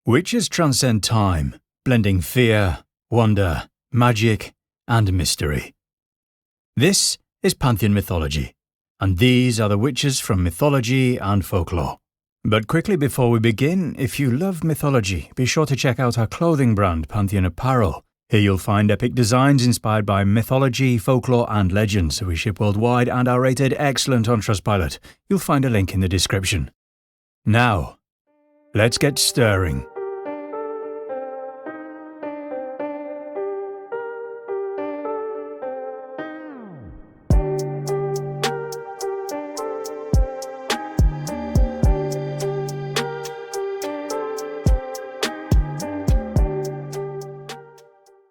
Witches transcend time, blending fear, wonder, magic, and mystery. This is Pantheon mythology, and these are the witches from Mythology and Folklore. But quickly before we begin, if you love mythology, be sure to check out our clothing brand, Pantheon Apparel. Here you'll find epic designs inspired by mythology, folklore, and legends. We ship worldwide and are rated excellent on Trustpilot. You'll find a link in the description. Now, let's get stirring.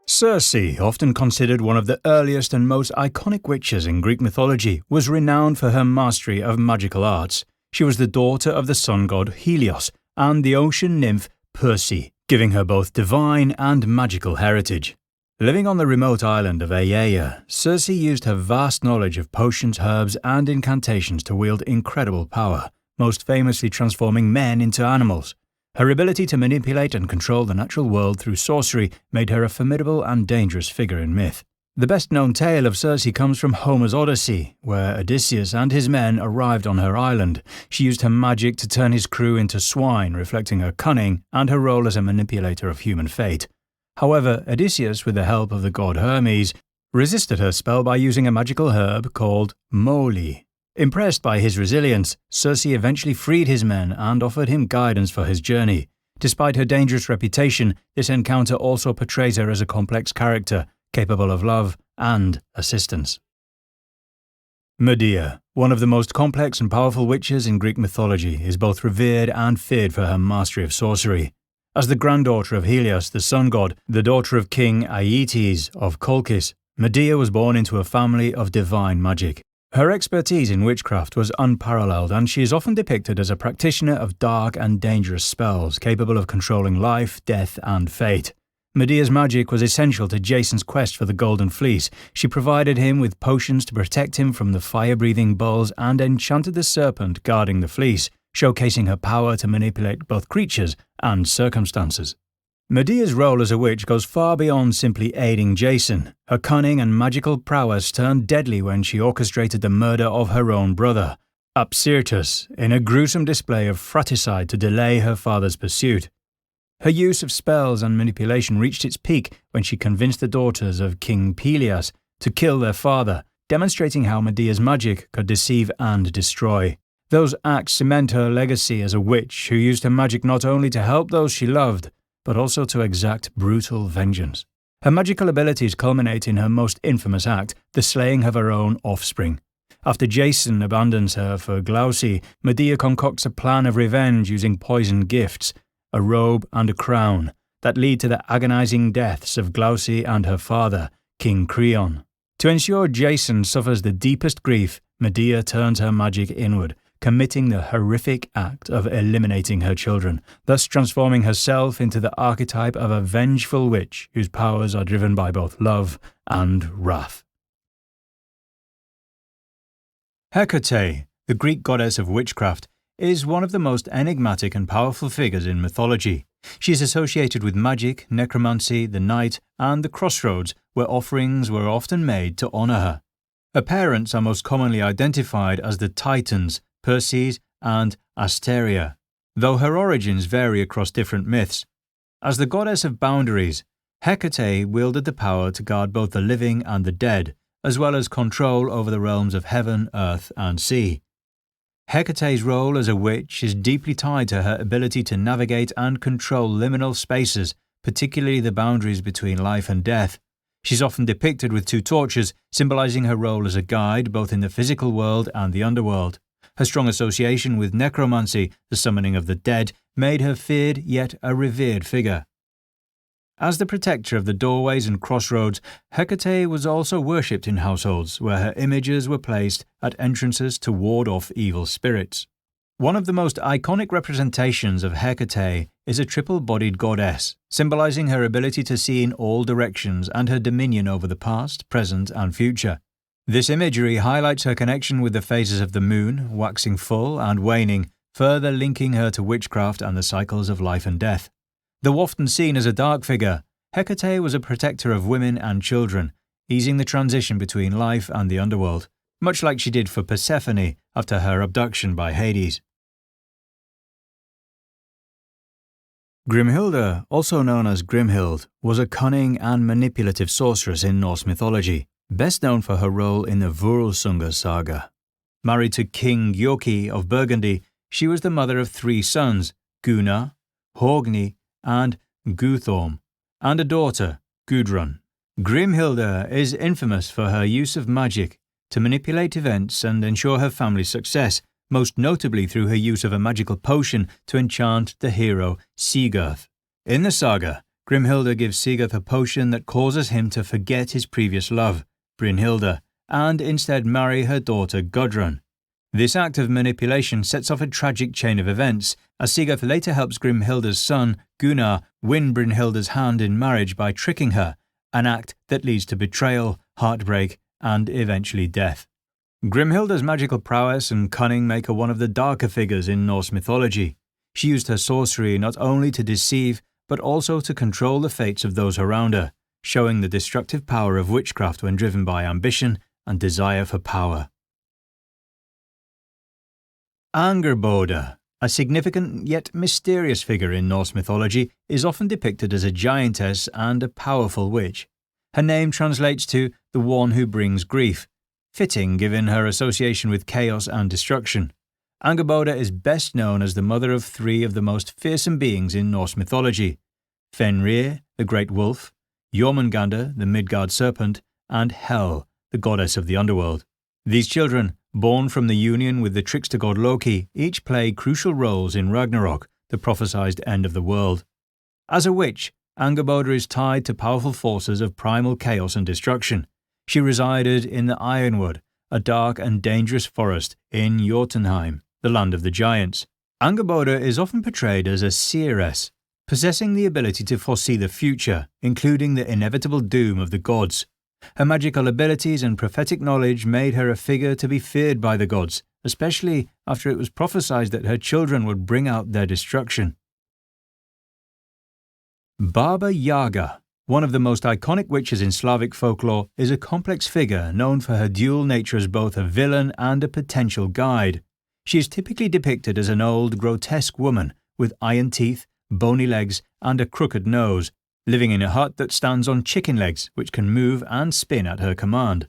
Circe, often considered one of the earliest and most iconic witches in Greek mythology, was renowned for her mastery of magical arts. She was the daughter of the sun god Helios and the ocean nymph Perse, giving her both divine and magical heritage. Living on the remote island of Aiaia, Circe used her vast knowledge of potions, herbs, and incantations to wield incredible power, most famously transforming men into animals. Her ability to manipulate and control the natural world through sorcery made her a formidable and dangerous figure in myth. The best-known tale of Circe comes from Homer's Odyssey, where Odysseus and his men arrived on her island. She used her magic to turn his crew into swine, reflecting her cunning and her role as a manipulator of human fate. However, Odysseus, with the help of the god Hermes, resisted her spell by using a magical herb called moly. Impressed by his resilience, Circe eventually freed his men and offered him guidance for his journey. Despite her dangerous reputation, this encounter also portrays her as a complex character, capable of love and assistance. Medea, one of the most complex and powerful witches in Greek mythology, is both revered and feared for her mastery of sorcery. As the granddaughter of Helios, the sun god, the daughter of King Aeetes of Colchis, Medea was born into a family of divine magic. Her expertise in witchcraft was unparalleled, and she is often depicted as a practitioner of dark and dangerous spells, capable of controlling life, death, and fate. Medea's magic was essential to Jason's quest for the Golden Fleece. She provided him with potions to protect him from the fire-breathing bulls and enchanted the serpent guarding the fleece, showcasing her power to manipulate both creatures and circumstances. Medea's role as a witch goes far beyond simply aiding Jason. Her cunning and magical prowess turned deadly when she orchestrated the murder of her own brother, Apsyrtus, in a gruesome display of fratricide to delay her father's pursuit. Her use of spells and manipulation reached its peak when she convinced the daughters of King Pelias to kill their father, demonstrating how Medea's magic could deceive and destroy. Those acts cement her legacy as a witch who used her magic not only to help those she loved, but also to exact brutal vengeance. Her magical abilities culminate in her most infamous act, the slaying of her own offspring. After Jason abandons her for Glauce, Medea concocts a plan of revenge using poison gifts, a robe and a crown, that lead to the agonizing deaths of Glauce and her father, King Creon. To ensure Jason suffers the deepest grief, Medea turns her magic inward, committing the horrific act of eliminating her children, thus transforming herself into the archetype of a vengeful witch whose powers are driven by both love and wrath. Hecate, the Greek goddess of witchcraft, is one of the most enigmatic and powerful figures in mythology. She is associated with magic, necromancy, the night, and the crossroads, where offerings were often made to honor her. Her parents are most commonly identified as the Titans, Perses, and Asteria, though her origins vary across different myths. As the goddess of boundaries, Hecate wielded the power to guard both the living and the dead, as well as control over the realms of heaven, earth, and sea. Hecate's role as a witch is deeply tied to her ability to navigate and control liminal spaces, particularly the boundaries between life and death. She's often depicted with two torches, symbolizing her role as a guide both in the physical world and the underworld. Her strong association with necromancy, the summoning of the dead, made her feared yet a revered figure. As the protector of the doorways and crossroads, Hecate was also worshipped in households, where her images were placed at entrances to ward off evil spirits. One of the most iconic representations of Hecate is a triple-bodied goddess, symbolizing her ability to see in all directions and her dominion over the past, present, and future. This imagery highlights her connection with the phases of the moon, waxing full and waning, further linking her to witchcraft and the cycles of life and death. Though often seen as a dark figure, Hecate was a protector of women and children, easing the transition between life and the underworld, much like she did for Persephone after her abduction by Hades. Grimhildr, also known as Grimhild, was a cunning and manipulative sorceress in Norse mythology, best known for her role in the Vurlsunga saga. Married to King Gjoki of Burgundy, she was the mother of 3 sons, Gunnar, Hogni, and Guthorm, and a daughter, Gudrun. Grimhildr is infamous for her use of magic to manipulate events and ensure her family's success, most notably through her use of a magical potion to enchant the hero Sigurd. In the saga, Grimhildr gives Sigurd a potion that causes him to forget his previous love, Brynhildr, and instead marry her daughter Gudrun. This act of manipulation sets off a tragic chain of events, as Sigurd later helps Grimhildr's son, Gunnar, win Brynhildr's hand in marriage by tricking her, an act that leads to betrayal, heartbreak, and eventually death. Grimhildr's magical prowess and cunning make her one of the darker figures in Norse mythology. She used her sorcery not only to deceive, but also to control the fates of those around her, showing the destructive power of witchcraft when driven by ambition and desire for power. Angrboda, a significant yet mysterious figure in Norse mythology, is often depicted as a giantess and a powerful witch. Her name translates to the one who brings grief, fitting given her association with chaos and destruction. Angrboda is best known as the mother of 3 of the most fearsome beings in Norse mythology: Fenrir, the great wolf, Jormungandr, the Midgard serpent, and Hel, the goddess of the underworld. These children, born from the union with the trickster god Loki, each play crucial roles in Ragnarok, the prophesied end of the world. As a witch, Angrboda is tied to powerful forces of primal chaos and destruction. She resided in the Ironwood, a dark and dangerous forest in Jotunheim, the land of the giants. Angrboda is often portrayed as a seeress, possessing the ability to foresee the future, including the inevitable doom of the gods. Her magical abilities and prophetic knowledge made her a figure to be feared by the gods, especially after it was prophesied that her children would bring out their destruction. Baba Yaga, one of the most iconic witches in Slavic folklore, is a complex figure known for her dual nature as both a villain and a potential guide. She is typically depicted as an old, grotesque woman with iron teeth, bony legs, and a crooked nose, living in a hut that stands on chicken legs which can move and spin at her command.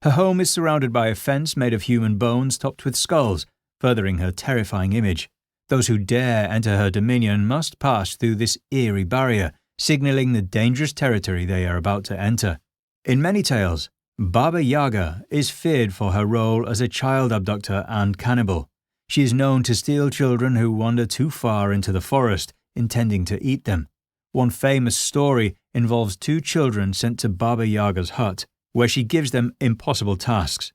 Her home is surrounded by a fence made of human bones topped with skulls, furthering her terrifying image. Those who dare enter her dominion must pass through this eerie barrier, signalling the dangerous territory they are about to enter. In many tales, Baba Yaga is feared for her role as a child abductor and cannibal. She is known to steal children who wander too far into the forest, intending to eat them. One famous story involves 2 children sent to Baba Yaga's hut, where she gives them impossible tasks.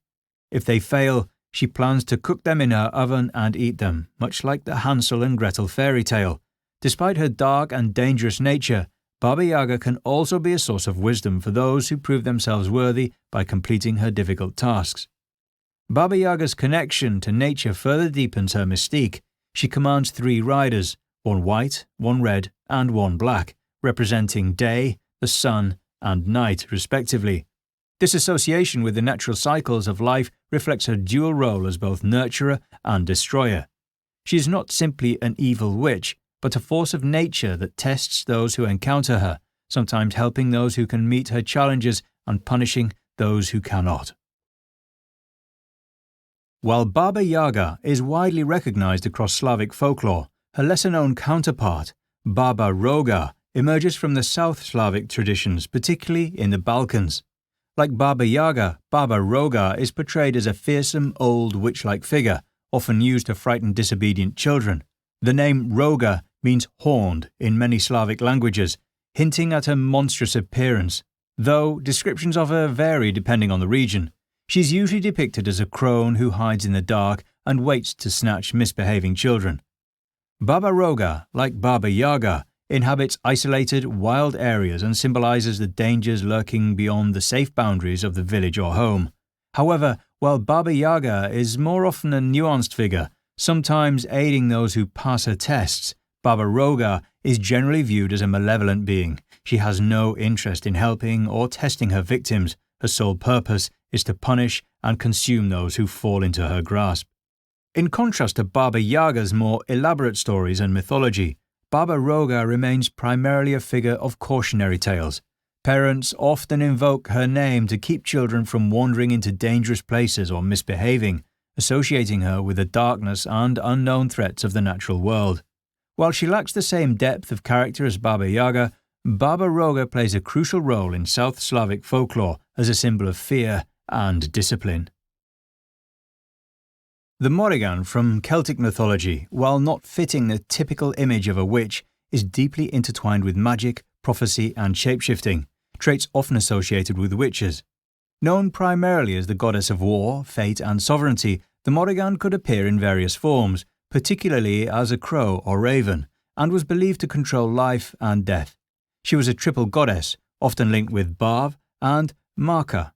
If they fail, she plans to cook them in her oven and eat them, much like the Hansel and Gretel fairy tale. Despite her dark and dangerous nature, Baba Yaga can also be a source of wisdom for those who prove themselves worthy by completing her difficult tasks. Baba Yaga's connection to nature further deepens her mystique. She commands 3 riders, one white, one red, and one black, representing day, the sun, and night, respectively. This association with the natural cycles of life reflects her dual role as both nurturer and destroyer. She is not simply an evil witch, but a force of nature that tests those who encounter her, sometimes helping those who can meet her challenges and punishing those who cannot. While Baba Yaga is widely recognized across Slavic folklore, her lesser-known counterpart, Baba Roga, emerges from the South Slavic traditions, particularly in the Balkans. Like Baba Yaga, Baba Roga is portrayed as a fearsome, old, witch-like figure, often used to frighten disobedient children. The name Roga means horned in many Slavic languages, hinting at her monstrous appearance, though descriptions of her vary depending on the region. She's usually depicted as a crone who hides in the dark and waits to snatch misbehaving children. Baba Roga, like Baba Yaga, inhabits isolated, wild areas and symbolizes the dangers lurking beyond the safe boundaries of the village or home. However, while Baba Yaga is more often a nuanced figure, sometimes aiding those who pass her tests, Baba Roga is generally viewed as a malevolent being. She has no interest in helping or testing her victims. Her sole purpose is to punish and consume those who fall into her grasp. In contrast to Baba Yaga's more elaborate stories and mythology, Baba Roga remains primarily a figure of cautionary tales. Parents often invoke her name to keep children from wandering into dangerous places or misbehaving, associating her with the darkness and unknown threats of the natural world. While she lacks the same depth of character as Baba Yaga, Baba Roga plays a crucial role in South Slavic folklore as a symbol of fear and discipline. The Morrigan from Celtic mythology, while not fitting the typical image of a witch, is deeply intertwined with magic, prophecy and shapeshifting, traits often associated with witches. Known primarily as the goddess of war, fate and sovereignty, the Morrigan could appear in various forms, particularly as a crow or raven, and was believed to control life and death. She was a triple goddess, often linked with Bav and Marka,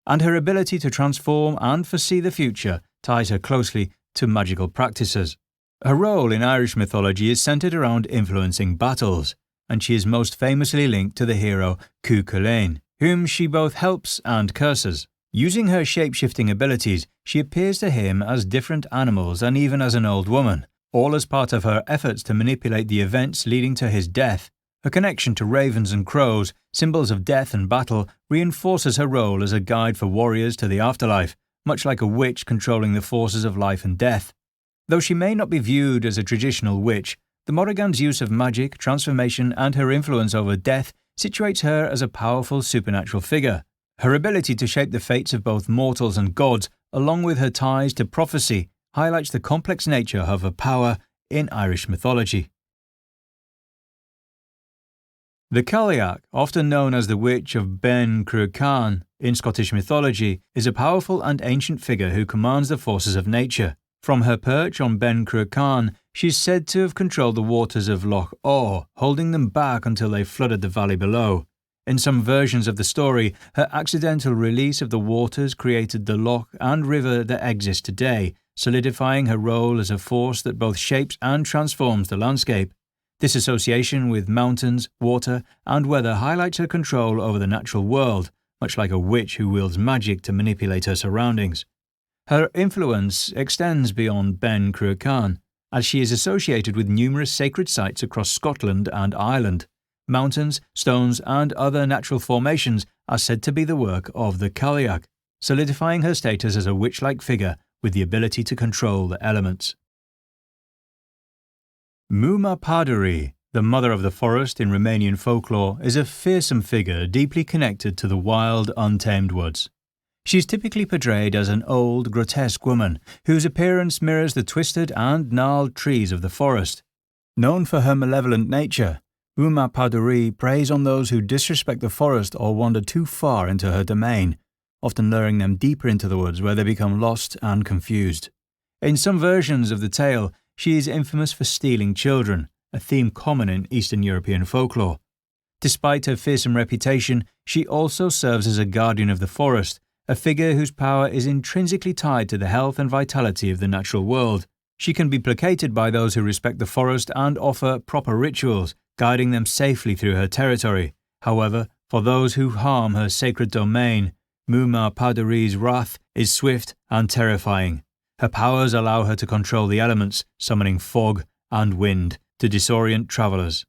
and her ability to transform and foresee the future ties her closely to magical practices. Her role in Irish mythology is centred around influencing battles, and she is most famously linked to the hero Cuchulainn, whom she both helps and curses. Using her shape-shifting abilities, she appears to him as different animals and even as an old woman, all as part of her efforts to manipulate the events leading to his death. Her connection to ravens and crows, symbols of death and battle, reinforces her role as a guide for warriors to the afterlife, much like a witch controlling the forces of life and death. Though she may not be viewed as a traditional witch, the Morrigan's use of magic, transformation and her influence over death situates her as a powerful supernatural figure. Her ability to shape the fates of both mortals and gods, along with her ties to prophecy, highlights the complex nature of her power in Irish mythology. The Cailleach, often known as the Witch of Cruachan in Scottish mythology, is a powerful and ancient figure who commands the forces of nature. From her perch on Cruachan, she is said to have controlled the waters of Loch Awe, holding them back until they flooded the valley below. In some versions of the story, her accidental release of the waters created the loch and river that exist today, solidifying her role as a force that both shapes and transforms the landscape. This association with mountains, water, and weather highlights her control over the natural world, much like a witch who wields magic to manipulate her surroundings. Her influence extends beyond Cruachan, as she is associated with numerous sacred sites across Scotland and Ireland. Mountains, stones, and other natural formations are said to be the work of the Cailleach, solidifying her status as a witch-like figure with the ability to control the elements. Muma Pădurii, the mother of the forest in Romanian folklore, is a fearsome figure deeply connected to the wild, untamed woods. She is typically portrayed as an old, grotesque woman whose appearance mirrors the twisted and gnarled trees of the forest. Known for her malevolent nature, Muma Pădurii preys on those who disrespect the forest or wander too far into her domain, often luring them deeper into the woods where they become lost and confused. In some versions of the tale, she is infamous for stealing children, a theme common in Eastern European folklore. Despite her fearsome reputation, she also serves as a guardian of the forest, a figure whose power is intrinsically tied to the health and vitality of the natural world. She can be placated by those who respect the forest and offer proper rituals, guiding them safely through her territory. However, for those who harm her sacred domain, Muma Pădurii's wrath is swift and terrifying. Her powers allow her to control the elements, summoning fog and wind to disorient travellers.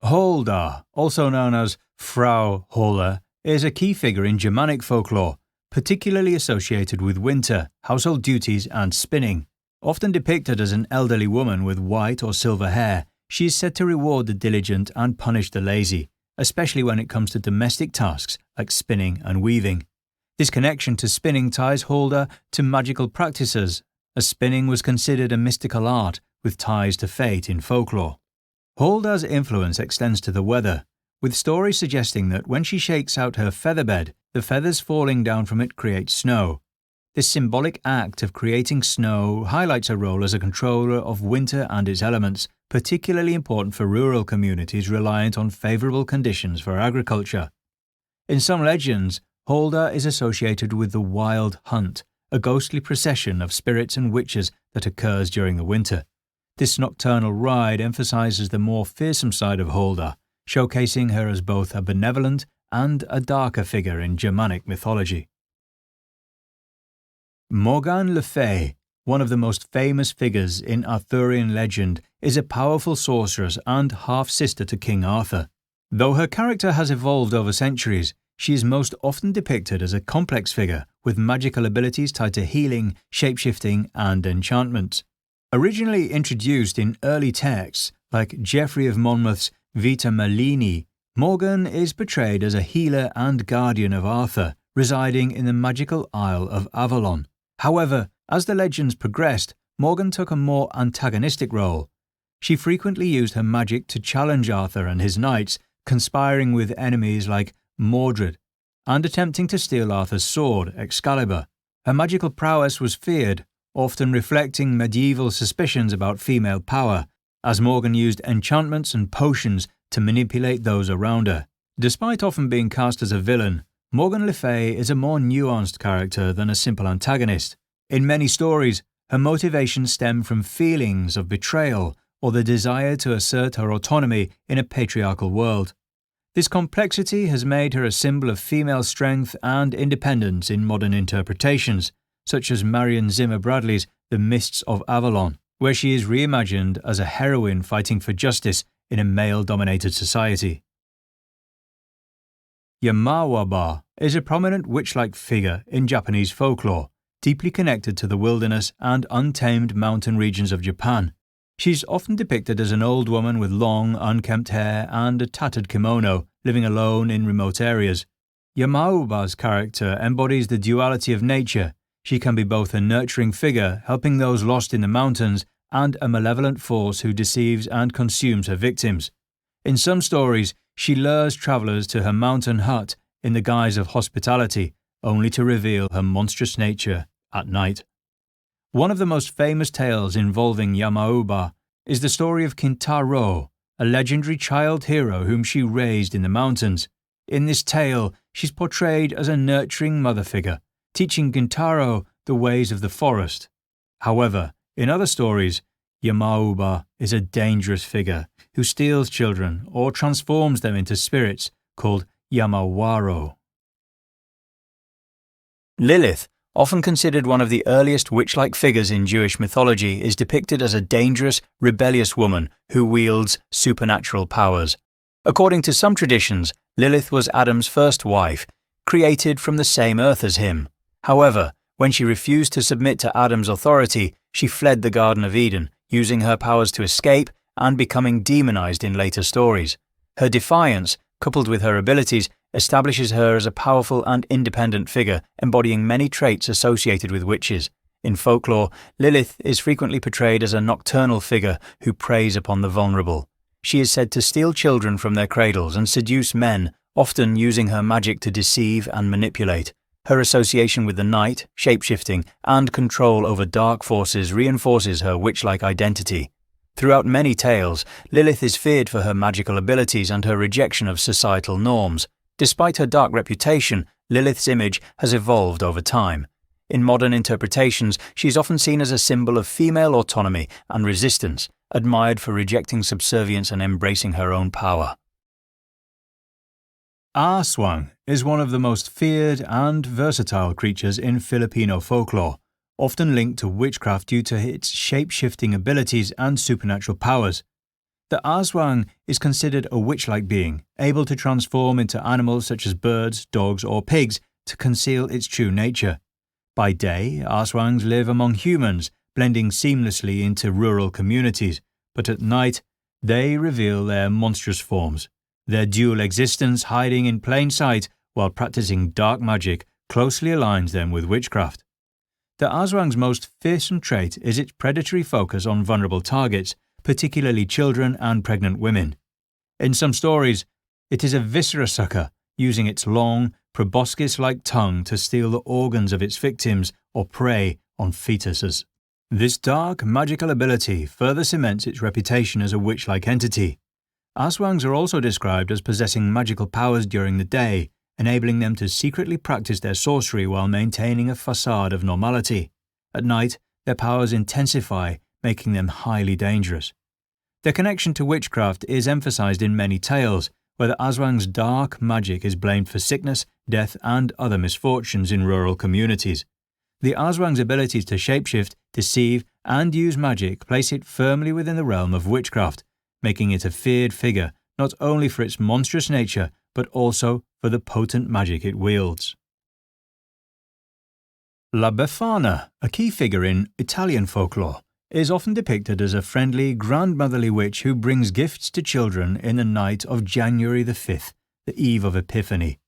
Holda, also known as Frau Holda, is a key figure in Germanic folklore, particularly associated with winter, household duties and spinning. Often depicted as an elderly woman with white or silver hair, she is said to reward the diligent and punish the lazy, especially when it comes to domestic tasks like spinning and weaving. This connection to spinning ties Holda to magical practices, as spinning was considered a mystical art with ties to fate in folklore. Holda's influence extends to the weather, with stories suggesting that when she shakes out her featherbed, the feathers falling down from it create snow. This symbolic act of creating snow highlights her role as a controller of winter and its elements, particularly important for rural communities reliant on favourable conditions for agriculture. In some legends, Holda is associated with the Wild Hunt, a ghostly procession of spirits and witches that occurs during the winter. This nocturnal ride emphasizes the more fearsome side of Holda, showcasing her as both a benevolent and a darker figure in Germanic mythology. Morrigan le Fay, one of the most famous figures in Arthurian legend, is a powerful sorceress and half-sister to King Arthur. Though her character has evolved over centuries, she is most often depicted as a complex figure with magical abilities tied to healing, shapeshifting, and enchantment. Originally introduced in early texts, like Geoffrey of Monmouth's Vita Merlini, Morrigan is portrayed as a healer and guardian of Arthur, residing in the magical Isle of Avalon. However, as the legends progressed, Morrigan took a more antagonistic role. She frequently used her magic to challenge Arthur and his knights, conspiring with enemies like Mordred, and attempting to steal Arthur's sword, Excalibur. Her magical prowess was feared, often reflecting medieval suspicions about female power, as Morrigan used enchantments and potions to manipulate those around her. Despite often being cast as a villain, Morrigan le Fay is a more nuanced character than a simple antagonist. In many stories, her motivations stem from feelings of betrayal or the desire to assert her autonomy in a patriarchal world. This complexity has made her a symbol of female strength and independence in modern interpretations, such as Marion Zimmer Bradley's The Mists of Avalon, where she is reimagined as a heroine fighting for justice in a male-dominated society. Yamauba is a prominent witch-like figure in Japanese folklore, deeply connected to the wilderness and untamed mountain regions of Japan. She's often depicted as an old woman with long, unkempt hair and a tattered kimono, living alone in remote areas. Yamauba's character embodies the duality of nature. She can be both a nurturing figure, helping those lost in the mountains, and a malevolent force who deceives and consumes her victims. In some stories, she lures travelers to her mountain hut in the guise of hospitality, only to reveal her monstrous nature at night. One of the most famous tales involving Yamauba is the story of Kintaro, a legendary child hero whom she raised in the mountains. In this tale, she's portrayed as a nurturing mother figure, teaching Kintaro the ways of the forest. However, in other stories, Yamauba is a dangerous figure who steals children or transforms them into spirits called Yamawaro. Lilith, often considered one of the earliest witch-like figures in Jewish mythology, is depicted as a dangerous, rebellious woman who wields supernatural powers. According to some traditions, Lilith was Adam's first wife, created from the same earth as him. However, when she refused to submit to Adam's authority, she fled the Garden of Eden, using her powers to escape and becoming demonized in later stories. Her defiance, coupled with her abilities, establishes her as a powerful and independent figure, embodying many traits associated with witches. In folklore, Lilith is frequently portrayed as a nocturnal figure who preys upon the vulnerable. She is said to steal children from their cradles and seduce men, often using her magic to deceive and manipulate. Her association with the night, shapeshifting, and control over dark forces reinforces her witch-like identity. Throughout many tales, Lilith is feared for her magical abilities and her rejection of societal norms. Despite her dark reputation, Lilith's image has evolved over time. In modern interpretations, she is often seen as a symbol of female autonomy and resistance, admired for rejecting subservience and embracing her own power. Aswang is one of the most feared and versatile creatures in Filipino folklore, often linked to witchcraft due to its shape-shifting abilities and supernatural powers. The Aswang is considered a witch-like being, able to transform into animals such as birds, dogs, or pigs to conceal its true nature. By day, Aswangs live among humans, blending seamlessly into rural communities, but at night, they reveal their monstrous forms. Their dual existence, hiding in plain sight while practicing dark magic, closely aligns them with witchcraft. The Aswang's most fearsome trait is its predatory focus on vulnerable targets, particularly children and pregnant women. In some stories, it is a viscera sucker, using its long, proboscis-like tongue to steal the organs of its victims or prey on fetuses. This dark, magical ability further cements its reputation as a witch-like entity. Aswangs are also described as possessing magical powers during the day, enabling them to secretly practice their sorcery while maintaining a facade of normality. At night, their powers intensify, making them highly dangerous. Their connection to witchcraft is emphasized in many tales, where the Aswang's dark magic is blamed for sickness, death, and other misfortunes in rural communities. The Aswang's abilities to shapeshift, deceive, and use magic place it firmly within the realm of witchcraft, making it a feared figure not only for its monstrous nature, but also for the potent magic it wields. La Befana, a key figure in Italian folklore, is often depicted as a friendly, grandmotherly witch who brings gifts to children in the night of January the 5th, the eve of Epiphany.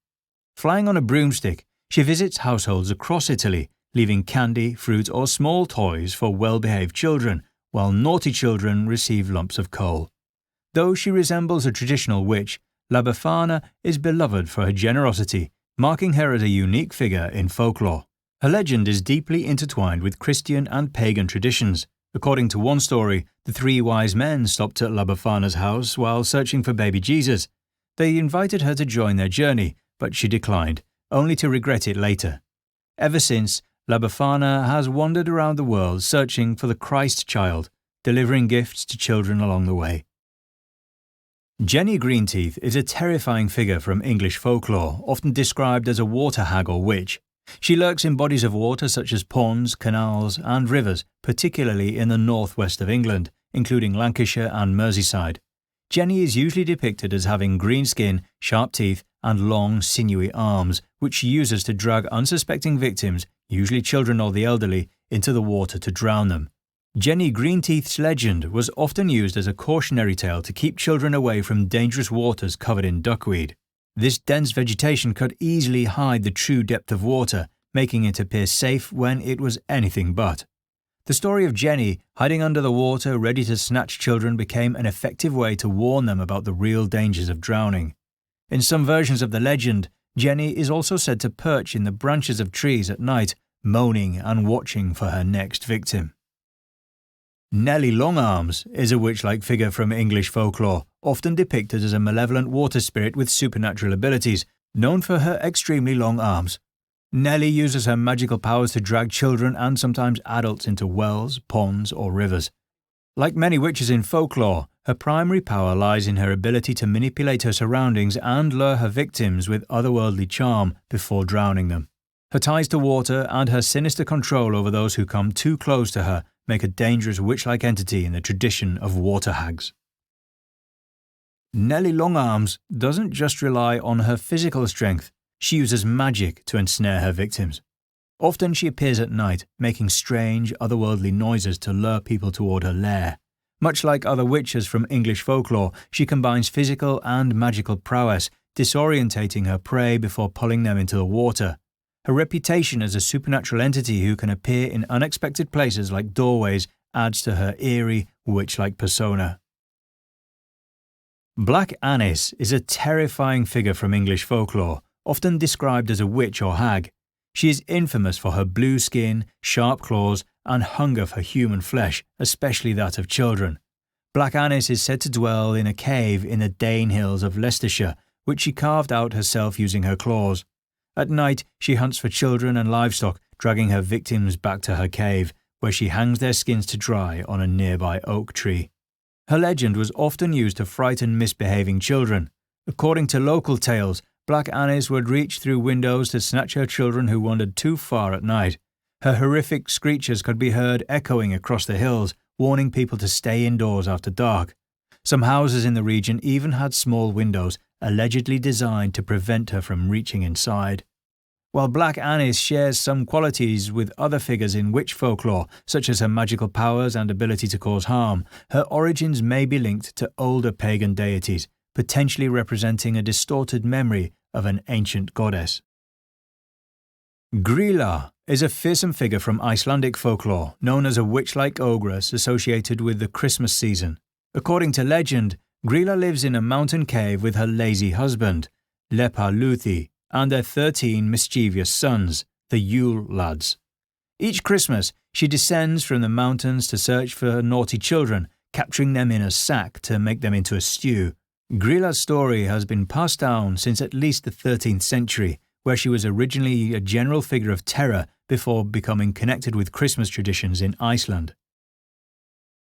Flying on a broomstick, she visits households across Italy, leaving candy, fruit, or small toys for well-behaved children, while naughty children receive lumps of coal. Though she resembles a traditional witch, La Befana is beloved for her generosity, marking her as a unique figure in folklore. Her legend is deeply intertwined with Christian and pagan traditions. According to one story, the three wise men stopped at La Befana's house while searching for baby Jesus. They invited her to join their journey, but she declined, only to regret it later. Ever since, La Befana has wandered around the world searching for the Christ child, delivering gifts to children along the way. Jenny Greenteeth is a terrifying figure from English folklore, often described as a water hag or witch. She lurks in bodies of water such as ponds, canals, and rivers, particularly in the northwest of England, including Lancashire and Merseyside. Jenny is usually depicted as having green skin, sharp teeth, and long, sinewy arms, which she uses to drag unsuspecting victims, usually children or the elderly, into the water to drown them. Jenny Greenteeth's legend was often used as a cautionary tale to keep children away from dangerous waters covered in duckweed. This dense vegetation could easily hide the true depth of water, making it appear safe when it was anything but. The story of Jenny hiding under the water ready to snatch children became an effective way to warn them about the real dangers of drowning. In some versions of the legend, Jenny is also said to perch in the branches of trees at night, moaning and watching for her next victim. Nelly Longarms is a witch-like figure from English folklore, often depicted as a malevolent water spirit with supernatural abilities, known for her extremely long arms. Nelly uses her magical powers to drag children and sometimes adults into wells, ponds, or rivers. Like many witches in folklore, her primary power lies in her ability to manipulate her surroundings and lure her victims with otherworldly charm before drowning them. Her ties to water and her sinister control over those who come too close to her make a dangerous witch-like entity in the tradition of water hags. Nelly Longarms doesn't just rely on her physical strength, she uses magic to ensnare her victims. Often she appears at night, making strange, otherworldly noises to lure people toward her lair. Much like other witches from English folklore, she combines physical and magical prowess, disorientating her prey before pulling them into the water. Her reputation as a supernatural entity who can appear in unexpected places like doorways adds to her eerie, witch-like persona. Black Annis is a terrifying figure from English folklore, often described as a witch or hag. She is infamous for her blue skin, sharp claws, and hunger for human flesh, especially that of children. Black Annis is said to dwell in a cave in the Dane Hills of Leicestershire, which she carved out herself using her claws. At night, she hunts for children and livestock, dragging her victims back to her cave, where she hangs their skins to dry on a nearby oak tree. Her legend was often used to frighten misbehaving children. According to local tales, Black Annis would reach through windows to snatch her children who wandered too far at night. Her horrific screeches could be heard echoing across the hills, warning people to stay indoors after dark. Some houses in the region even had small windows, allegedly designed to prevent her from reaching inside. While Black Annis shares some qualities with other figures in witch folklore, such as her magical powers and ability to cause harm, her origins may be linked to older pagan deities, potentially representing a distorted memory of an ancient goddess. Grýla is a fearsome figure from Icelandic folklore, known as a witch-like ogress associated with the Christmas season. According to legend, Grýla lives in a mountain cave with her lazy husband, Lepalúthi, and their 13 mischievous sons, the Yule lads. Each Christmas, she descends from the mountains to search for naughty children, capturing them in a sack to make them into a stew. Grýla's story has been passed down since at least the 13th century, where she was originally a general figure of terror before becoming connected with Christmas traditions in Iceland.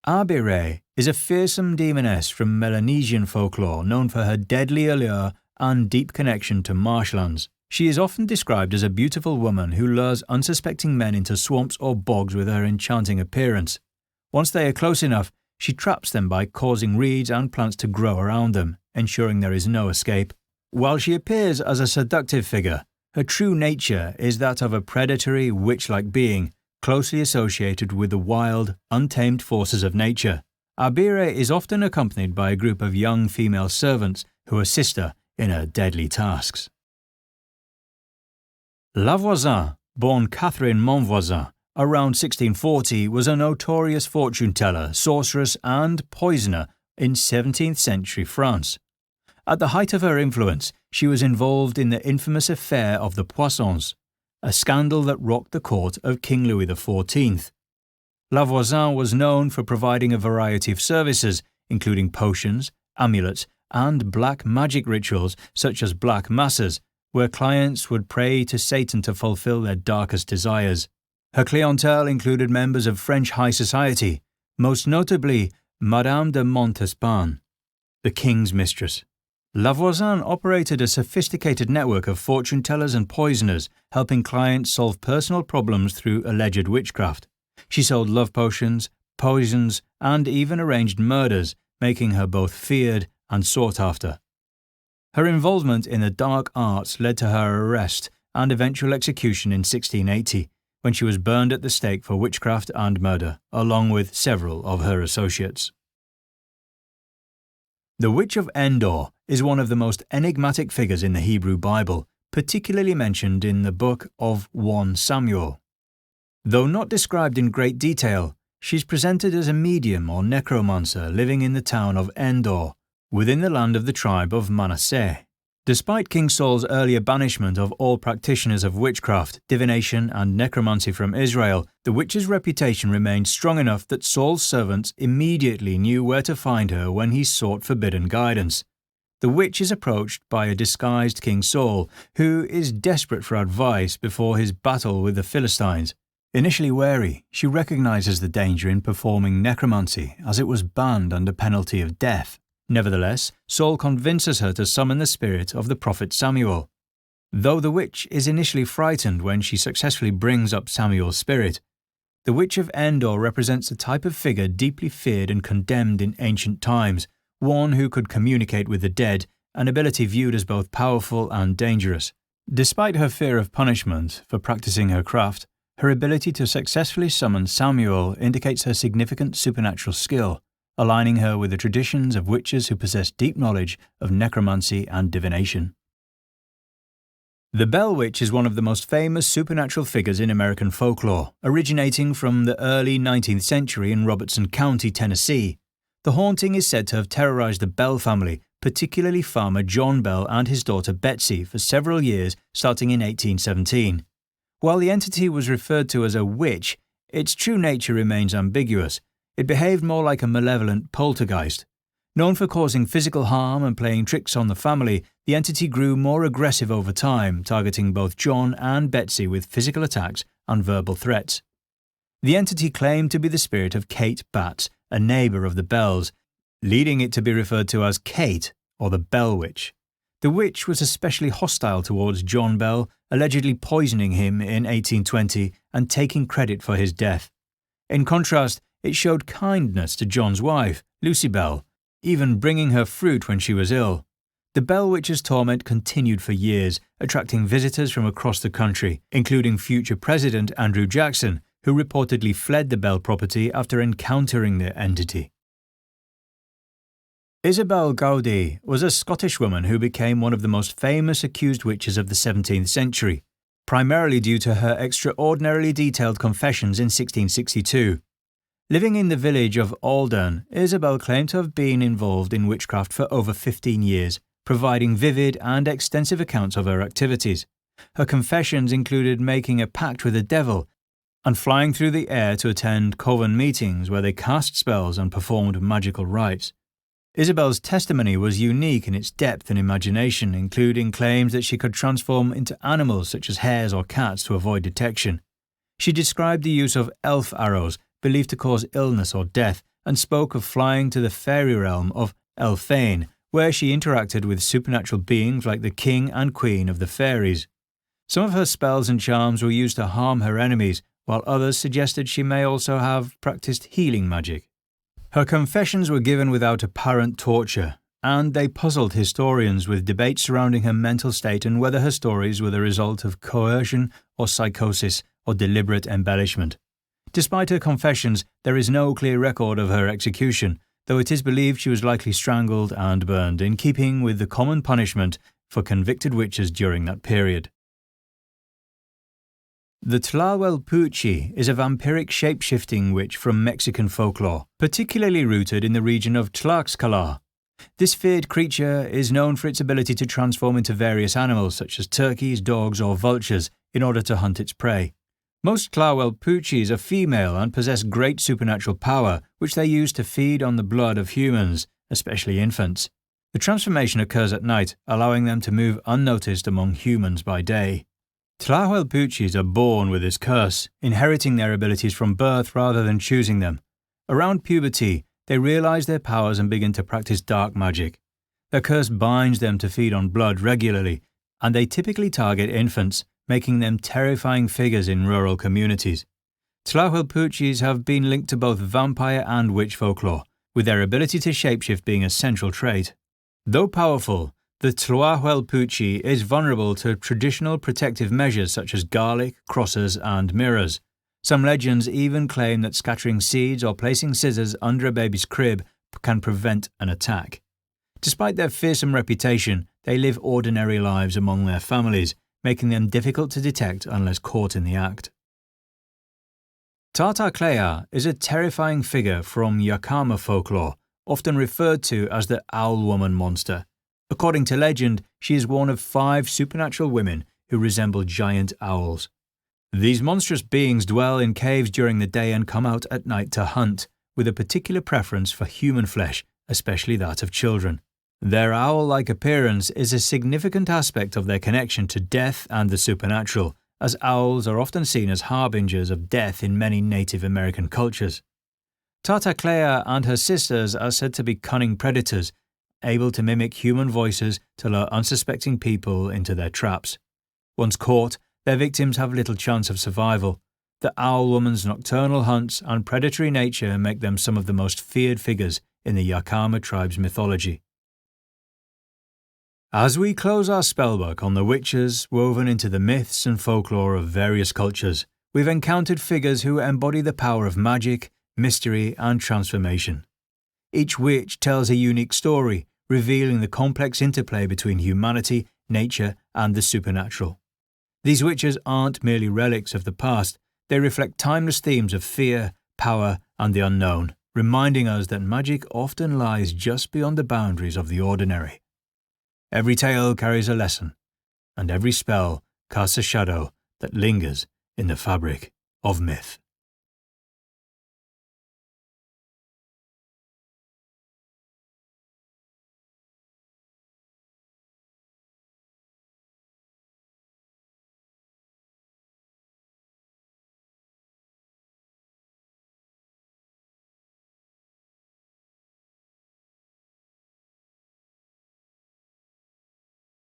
Abere is a fearsome demoness from Melanesian folklore known for her deadly allure and deep connection to marshlands. She is often described as a beautiful woman who lures unsuspecting men into swamps or bogs with her enchanting appearance. Once they are close enough, she traps them by causing reeds and plants to grow around them, ensuring there is no escape. While she appears as a seductive figure, her true nature is that of a predatory, witch-like being, closely associated with the wild, untamed forces of nature. Abere is often accompanied by a group of young female servants who assist her in her deadly tasks. La Voisin, born Catherine Monvoisin, around 1640, was a notorious fortune-teller, sorceress and poisoner in 17th century France. At the height of her influence, she was involved in the infamous affair of the Poissons, a scandal that rocked the court of King Louis XIV. La Voisin was known for providing a variety of services, including potions, amulets, and black magic rituals such as black masses, where clients would pray to Satan to fulfill their darkest desires. Her clientele included members of French high society, most notably Madame de Montespan, the king's mistress. La Voisin operated a sophisticated network of fortune-tellers and poisoners, helping clients solve personal problems through alleged witchcraft. She sold love potions, poisons, and even arranged murders, making her both feared and sought after. Her involvement in the dark arts led to her arrest and eventual execution in 1680, when she was burned at the stake for witchcraft and murder, along with several of her associates. The Witch of Endor is one of the most enigmatic figures in the Hebrew Bible, particularly mentioned in the book of 1 Samuel. Though not described in great detail, she's presented as a medium or necromancer living in the town of Endor, within the land of the tribe of Manasseh. Despite King Saul's earlier banishment of all practitioners of witchcraft, divination and necromancy from Israel, the witch's reputation remained strong enough that Saul's servants immediately knew where to find her when he sought forbidden guidance. The witch is approached by a disguised King Saul, who is desperate for advice before his battle with the Philistines. Initially wary, she recognizes the danger in performing necromancy, as it was banned under penalty of death. Nevertheless, Saul convinces her to summon the spirit of the prophet Samuel. Though the witch is initially frightened when she successfully brings up Samuel's spirit, the Witch of Endor represents a type of figure deeply feared and condemned in ancient times, one who could communicate with the dead, an ability viewed as both powerful and dangerous. Despite her fear of punishment for practicing her craft, her ability to successfully summon Samuel indicates her significant supernatural skill, aligning her with the traditions of witches who possess deep knowledge of necromancy and divination. The Bell Witch is one of the most famous supernatural figures in American folklore, originating from the early 19th century in Robertson County, Tennessee. The haunting is said to have terrorized the Bell family, particularly farmer John Bell and his daughter Betsy, for several years, starting in 1817. While the entity was referred to as a witch, its true nature remains ambiguous. It behaved more like a malevolent poltergeist. Known for causing physical harm and playing tricks on the family, the entity grew more aggressive over time, targeting both John and Betsy with physical attacks and verbal threats. The entity claimed to be the spirit of Kate Batts, a neighbour of the Bells, leading it to be referred to as Kate, or the Bell Witch. The witch was especially hostile towards John Bell, allegedly poisoning him in 1820 and taking credit for his death. In contrast, it showed kindness to John's wife, Lucy Bell, even bringing her fruit when she was ill. The Bell Witch's torment continued for years, attracting visitors from across the country, including future President Andrew Jackson, who reportedly fled the Bell property after encountering the entity. Isobel Gowdie was a Scottish woman who became one of the most famous accused witches of the 17th century, primarily due to her extraordinarily detailed confessions in 1662. Living in the village of Aldern, Isobel claimed to have been involved in witchcraft for over 15 years, providing vivid and extensive accounts of her activities. Her confessions included making a pact with the devil and flying through the air to attend coven meetings where they cast spells and performed magical rites. Isobel's testimony was unique in its depth and imagination, including claims that she could transform into animals such as hares or cats to avoid detection. She described the use of elf arrows, believed to cause illness or death, and spoke of flying to the fairy realm of Elfane, where she interacted with supernatural beings like the king and queen of the fairies. Some of her spells and charms were used to harm her enemies, while others suggested she may also have practiced healing magic. Her confessions were given without apparent torture, and they puzzled historians with debates surrounding her mental state and whether her stories were the result of coercion or psychosis or deliberate embellishment. Despite her confessions, there is no clear record of her execution, though it is believed she was likely strangled and burned, in keeping with the common punishment for convicted witches during that period. The Tlahuelpuchi is a vampiric shape-shifting witch from Mexican folklore, particularly rooted in the region of Tlax-Kle Ah. This feared creature is known for its ability to transform into various animals such as turkeys, dogs or vultures in order to hunt its prey. Most Tlahuelpuchis are female and possess great supernatural power, which they use to feed on the blood of humans, especially infants. The transformation occurs at night, allowing them to move unnoticed among humans by day. Tlahuelpuchis are born with this curse, inheriting their abilities from birth rather than choosing them. Around puberty, they realize their powers and begin to practice dark magic. Their curse binds them to feed on blood regularly, and they typically target infants, making them terrifying figures in rural communities. Tlahuelpuchis have been linked to both vampire and witch folklore, with their ability to shapeshift being a central trait. Though powerful, the Tlahuelpuchi is vulnerable to traditional protective measures such as garlic, crosses, and mirrors. Some legends even claim that scattering seeds or placing scissors under a baby's crib can prevent an attack. Despite their fearsome reputation, they live ordinary lives among their families, making them difficult to detect unless caught in the act. Tah-Tah-Kle Ah is a terrifying figure from Yakama folklore, often referred to as the Owl Woman monster. According to legend, she is one of 5 supernatural women who resemble giant owls. These monstrous beings dwell in caves during the day and come out at night to hunt, with a particular preference for human flesh, especially that of children. Their owl-like appearance is a significant aspect of their connection to death and the supernatural, as owls are often seen as harbingers of death in many Native American cultures. Tah-Tah-Kle Ah and her sisters are said to be cunning predators, able to mimic human voices to lure unsuspecting people into their traps. Once caught, their victims have little chance of survival. The Owl Woman's nocturnal hunts and predatory nature make them some of the most feared figures in the Yakama tribe's mythology. As we close our spellbook on the witches woven into the myths and folklore of various cultures, we've encountered figures who embody the power of magic, mystery, and transformation. Each witch tells a unique story, revealing the complex interplay between humanity, nature, and the supernatural. These witches aren't merely relics of the past, they reflect timeless themes of fear, power, and the unknown, reminding us that magic often lies just beyond the boundaries of the ordinary. Every tale carries a lesson, and every spell casts a shadow that lingers in the fabric of myth.